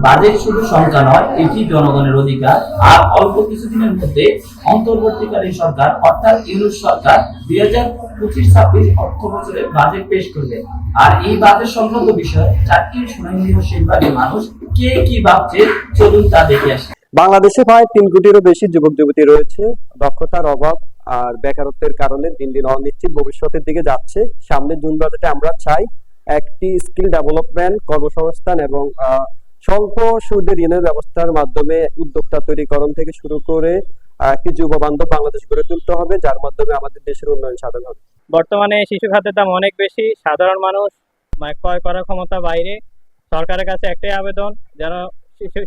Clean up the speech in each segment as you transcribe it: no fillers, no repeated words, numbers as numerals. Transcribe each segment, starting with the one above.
Budget শুধু সংখ্যা নয়, এটি জনগণের অধিকার। আর অল্প কিছুদিনের মধ্যে অন্তর্বর্তীকালীন সরকার অর্থাৎ ইউনূস সরকার 2025-26 অর্থ বছরের বাজেট পেশ করবে। আর এই বাজেট সংক্রান্ত বিষয়ে চারটি শুনানি দিবসের বাদে মানুষ কে কি ভাবছে, চলুন তা দেখে আসি। বাংলাদেশে প্রায় 3 কোটিরও বেশি যুবক যুবতী রয়েছে। দক্ষতার অভাব আর বেকারত্বের কারণে দিন দিন অনিশ্চিত ভবিষ্যতের দিকে যাচ্ছে। সামনে জুন বাজেটে আমরা চাই একটি স্কিল ডেভেলপমেন্ট, কর্মসংস্থান এবং স্বল্প সুদে ঋণের ব্যবস্থার মাধ্যমে উদ্যোক্তা তৈরিকরণ থেকে শুরু করে একটি যুব বান্ধব বাংলাদেশ গড়ে তুলতে হবে, যার মাধ্যমে আমাদের দেশের উন্নয়ন সাধন হবে। বর্তমানে শিশু খাদ্যের দাম অনেক বেশি, সাধারণ মানুষ ক্রয় করার ক্ষমতা বাইরে। সরকারের কাছে একটাই আবেদন, যেন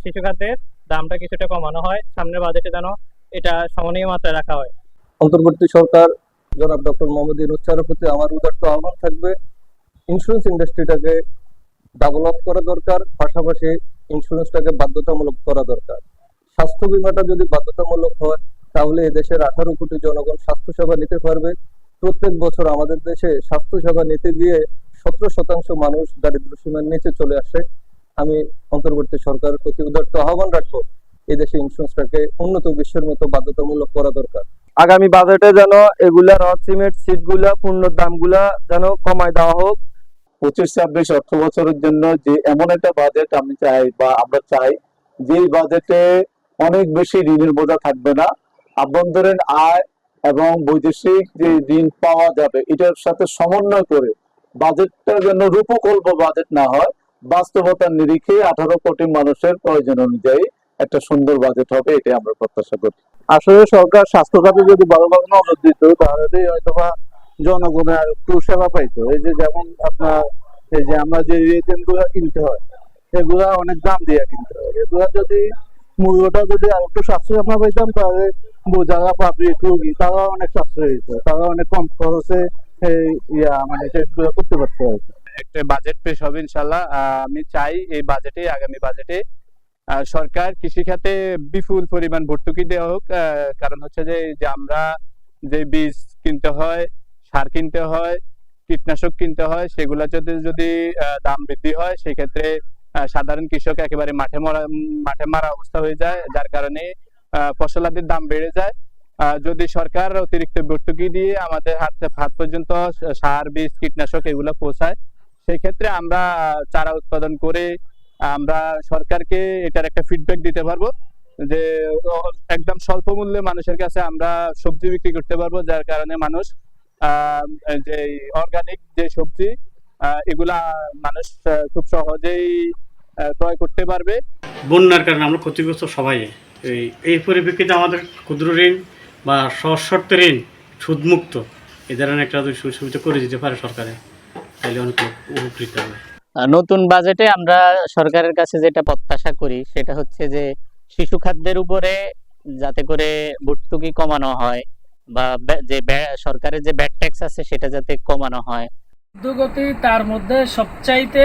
শিশু খাদ্যের দামটা কিছুটা কমানো হয়, সামনের বাজেটে যেন এটা সমনীয় মাত্রায় রাখা হয়। অন্তর্বর্তী সরকার জনাব ডক্টর মোহাম্মদ ইউনূস স্যারের প্রতি আমার উদাত্ত আহ্বান থাকবে, ইন্স্যুরেন্স ইন্ডাস্ট্রিটাকে ডেভেলপ করা দরকার, পাশাপাশি ইন্স্যুরেন্সটাকে বাধ্যতামূলক করা দরকার। স্বাস্থ্য বীমাটা যদি বাধ্যতামূলক হয় তাহলে এদেশের 18 কোটি জনগণ স্বাস্থ্যসেবা নিতে পারবে। প্রত্যেক বছর আমাদের দেশে স্বাস্থ্যসেবা নিতে গিয়ে 17% মানুষ দারিদ্র্য সীমার নিচে চলে আসে। আমি অন্তর্বর্তী সরকারের প্রতি উদাত্ত আহ্বান রাখবো, এদেশে ইন্স্যুরেন্সটাকে উন্নত বিশ্বের মতো বাধ্যতামূলক করা দরকার। আগামী বাজেটে যেন এগুলা রড সিমেন্ট সিট গুলা পণ্যের দামগুলা যেন কমায় দেওয়া হোক। 25-26 অর্থ বছরের জন্য যে এমন একটা বাজেট আমি চাই বা আমরা চাই, যে বাজেটে অনেক বেশি ঋণের বোঝা থাকবে না, আভ্যন্তরীণ আয় এবং বৈদেশিক যে ঋণ পাওয়া যাবে এটার সাথে সমন্বয় করে বাজেটটা যেন রূপকল্প বাজেট না হয়, বাস্তবতার নিরিখে 18 কোটি মানুষের প্রয়োজন অনুযায়ী একটা সুন্দর বাজেট হবে, এটাই আমরা প্রত্যাশা করি। আসলে সরকার স্বাস্থ্য খাতে যদি ভালোভাবে নজর দিত তাহলে হয়তোবা জনগণের একটু সেবা পাইতো। এই যে যেমন আপনার এই যে আমরা যে রিয়েজেন্ট গুলা কিনতে হয়, এগুলা অনেক দাম দিয়ে কিনতে হয়। এগুলা যদি মূল্যটা যদি আর একটু সাশ্রয় আমরা পাইতাম তাহলে যারা পাবলিক রোগী তারা অনেক সাশ্রয় হইত, তারা অনেক কম খরচে মানে টেস্টগুলো করতে পারতো। একটা বাজেট পেশ হবে ইনশাল্লাহ। আমি চাই এই বাজেটে, আগামী বাজেটে সরকার কৃষি খাতে বিপুল পরিমাণ ভর্তুকি দেওয়া হোক। কারণ হচ্ছে যে আমরা যে বীজ কিনতে হয়, সার কিনতে হয়, কীটনাশক কিনতে হয়, সেগুলা যদি দাম বৃদ্ধি হয় সেক্ষেত্রে সাধারণ কৃষক একেবারে মাঠে মারা অবস্থা হয়ে যায়, যার কারণে ফসলাদির দাম বেড়ে যায়। যদি সরকার অতিরিক্ত ভর্তুকি দিয়ে আমাদের হাত পর্যন্ত সার, বীজ, কীটনাশক এগুলো পৌঁছায়, সেই ক্ষেত্রে আমরা চারা উৎপাদন করে আমরা সরকারকে এটার একটা ফিডব্যাক দিতে পারবো যে একদম স্বল্প মূল্যে মানুষের কাছে আমরা সবজি বিক্রি করতে পারবো, যার কারণে মানুষ যে অর্গানিক যে সবজি এগুলা মানুষ খুব সহজেই ক্রয় করতে পারবে। বন্যার কারণে আমরা ক্ষতিগ্রস্ত সবাই। এই পরিপ্রেক্ষিতে আমাদের ক্ষুদ্র ঋণ বা সহজ শর্ত ঋণ সুদমুক্ত এই ধরনের একটা সুবিধা করে দিতে পারে সরকারে, তাহলে অনেক উপকৃত হবে। নতুন বাজেটে আমরা সরকারের কাছে যেটা প্রত্যাশা করি সেটা হচ্ছে যে শিশু খাদ্যের উপরে যাতে করে ভর্তুকি কমানো হয়, বা যে সরকারের যে ব্যাট ট্যাক্স আছে সেটা যাতে কমানো হয়। ঊর্ধ্বগতি তার মধ্যে সবচাইতে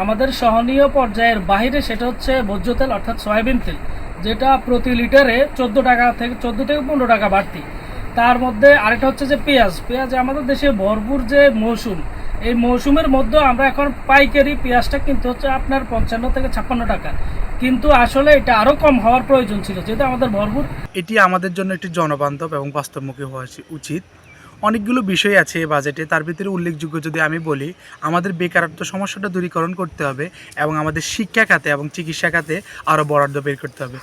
আমাদের সহনীয় পর্যায়ের বাইরে সেটা হচ্ছে ভোজ্য তেল অর্থাৎ সয়াবিন তেল, যেটা প্রতি লিটারে 14 থেকে 15 টাকা বাড়তি। তার মধ্যে আরেকটা হচ্ছে যে পেঁয়াজ আমাদের দেশে ভরপুর যে মৌসুম, এই মৌসুমের মধ্যে আমরা এখন পাইকারি পেঁয়াজটা কিনতে হচ্ছে আপনার 55 থেকে 56 টাকা, কিন্তু আসলে এটা আরও কম হওয়ার প্রয়োজন ছিল, যেহেতু আমাদের ভরপুর। এটি আমাদের জন্য একটি জনবান্ধব এবং বাস্তবমুখী হওয়া উচিত। অনেকগুলো বিষয় আছে এই বাজেটে, তার ভিতরে উল্লেখযোগ্য যদি আমি বলি, আমাদের বেকারত্ব সমস্যাটা দূরীকরণ করতে হবে এবং আমাদের শিক্ষা খাতে এবং চিকিৎসা খাতে আরও বরাদ্দ বের করতে হবে।